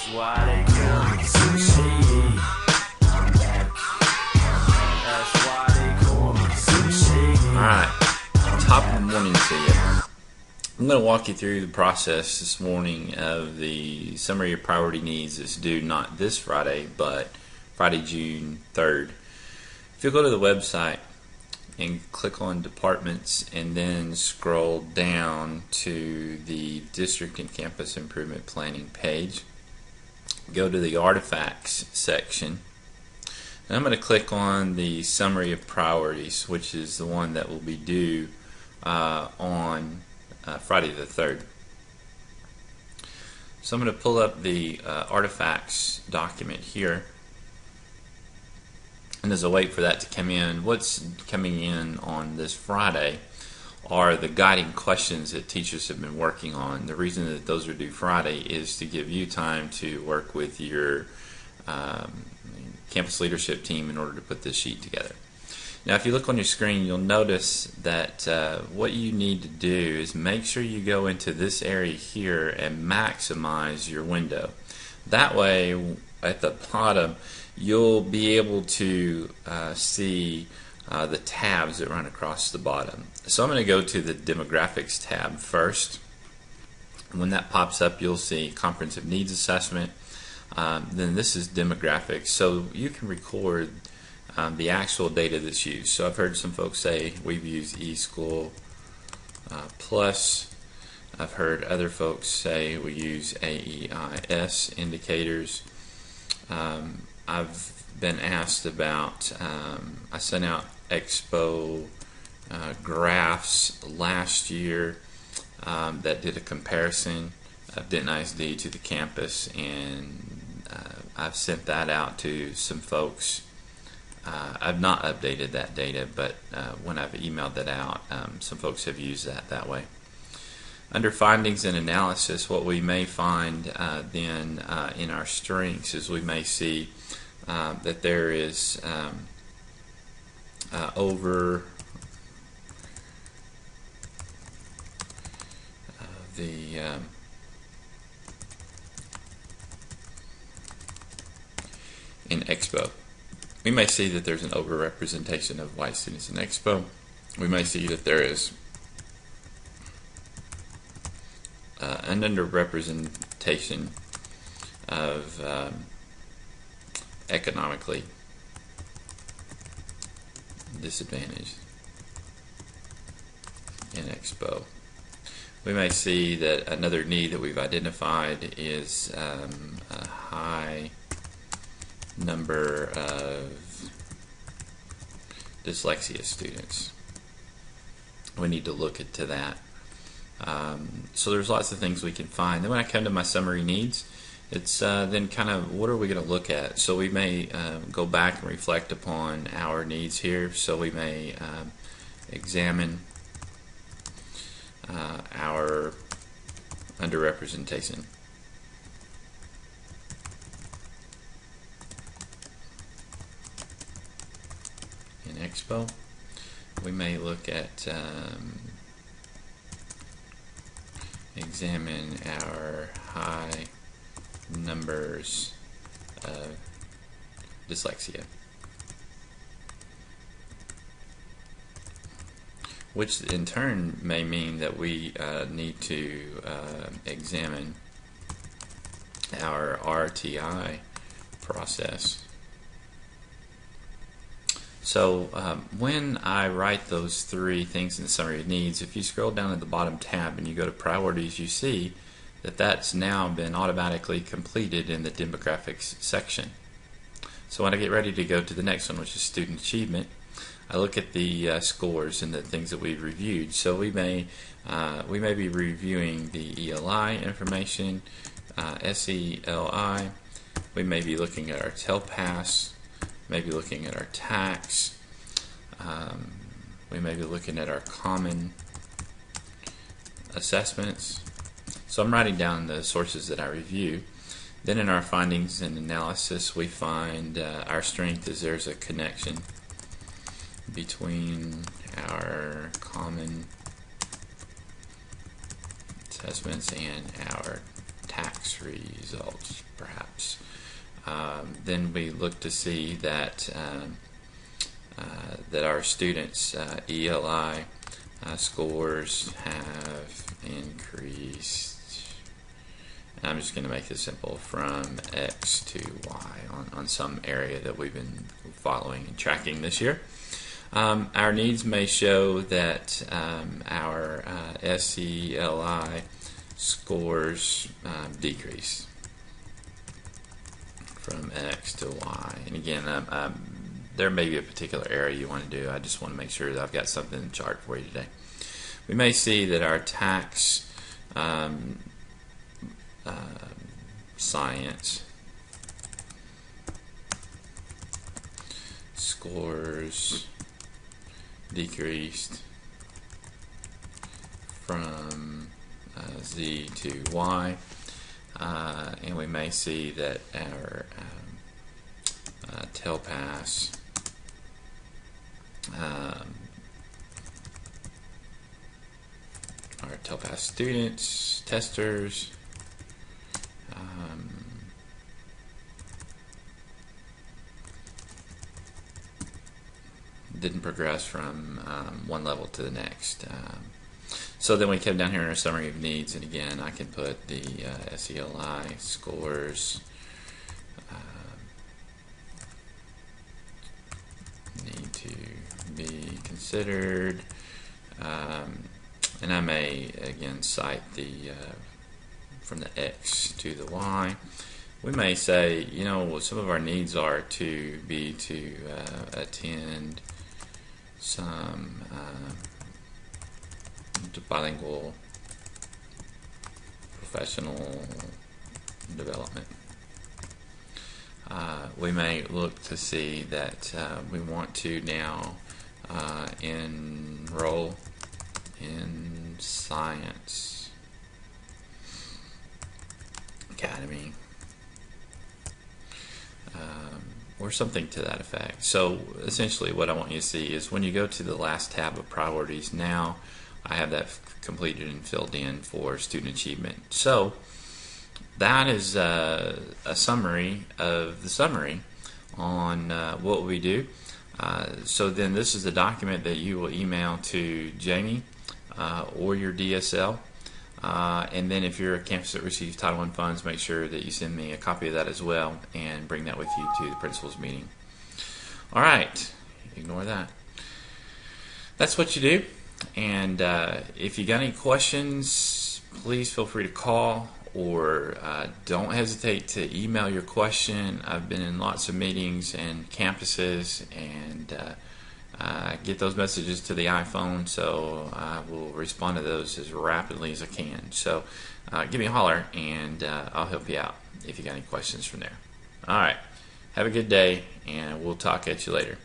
That's why they call me sushi. I'm back. That's why they call me sushi. Alright, top of the morning to you. I'm going to walk you through the process this morning of the summary of priority needs that's due not this Friday, but Friday, June 3rd. If you go to the website and click on departments and then scroll down to the district and campus improvement planning page, go to the artifacts section, and I'm going to click on the summary of priorities, which is the one that will be due on Friday the 3rd. So I'm going to pull up the artifacts document here. And as I wait for that to come in, what's coming in on this Friday are the guiding questions that teachers have been working on. The reason that those are due Friday is to give you time to work with your campus leadership team in order to put this sheet together. Now, if you look on your screen, you'll notice that what you need to do is make sure you go into this area here and maximize your window. That way, at the bottom, you'll be able to see the tabs that run across the bottom. So I'm going to go to the demographics tab first. When that pops up, you'll see comprehensive needs assessment. Then this is demographics, so you can record the actual data that's used. So I've heard some folks say we've used eSchool Plus. I've heard other folks say we use AEIS indicators. I've been asked about, I sent out Expo graphs last year that did a comparison of Denton ISD to the campus, and I've sent that out to some folks. I've not updated that data, but when I've emailed that out, some folks have used that way. Under findings and analysis, what we may find then in our strengths is we may see that there is over the in Expo. We may see that there's an overrepresentation of white students in Expo. We may see that there is an underrepresentation of economically disadvantaged in Expo. We may see that another need that we've identified is a high number of dyslexia students. We need to look into that. So there's lots of things we can find. Then when I come to my summary needs, it's then kind of what are we going to look at? So we may go back and reflect upon our needs here. So we may examine our underrepresentation. In Expo, we may look at examine our high numbers of dyslexia, which in turn may mean that we need to examine our RTI process. So when I write those three things in the summary of needs, if you scroll down at the bottom tab and you go to priorities, you see that that's now been automatically completed in the demographics section. So when I get ready to go to the next one, which is student achievement, I look at the scores and the things that we've reviewed. So we may be reviewing the ELI information, SELI. We may be looking at our TELPAS. Maybe looking at our tax. We may be looking at our common assessments. So I'm writing down the sources that I review. Then in our findings and analysis, we find our strength is there's a connection between our common assessments and our tax results, perhaps. Then we look to see that that our students' ELI scores have increased. And I'm just going to make this simple, from X to Y on some area that we've been following and tracking this year. Our needs may show that our SELI scores decrease from X to Y. And again, there may be a particular area you want to do. I just want to make sure that I've got something in the chart for you today. We may see that our tax science scores decreased from Z to Y, and we may see that our TELPAS students, testers, didn't progress from one level to the next. So then we come down here in our summary of needs, and again I can put the SELI scores need to be considered, and I may again cite the from the X to the Y. We may say, you know, some of our needs are to attend some bilingual professional development. We may look to see that we want to now enroll in Science Academy, or something to that effect. So essentially what I want you to see is when you go to the last tab of priorities, now I have that completed and filled in for student achievement. So that is a summary of the summary on what we do. So then this is a document that you will email to Jamie or your DSL. And then if you're a campus that receives Title I funds, make sure that you send me a copy of that as well and bring that with you to the principal's meeting. All right, ignore that. That's what you do. And if you got any questions, please feel free to call, or don't hesitate to email your question. I've been in lots of meetings and campuses, and get those messages to the iPhone, so I will respond to those as rapidly as I can. So give me a holler, and I'll help you out if you got any questions from there. All right, have a good day, and we'll talk at you later.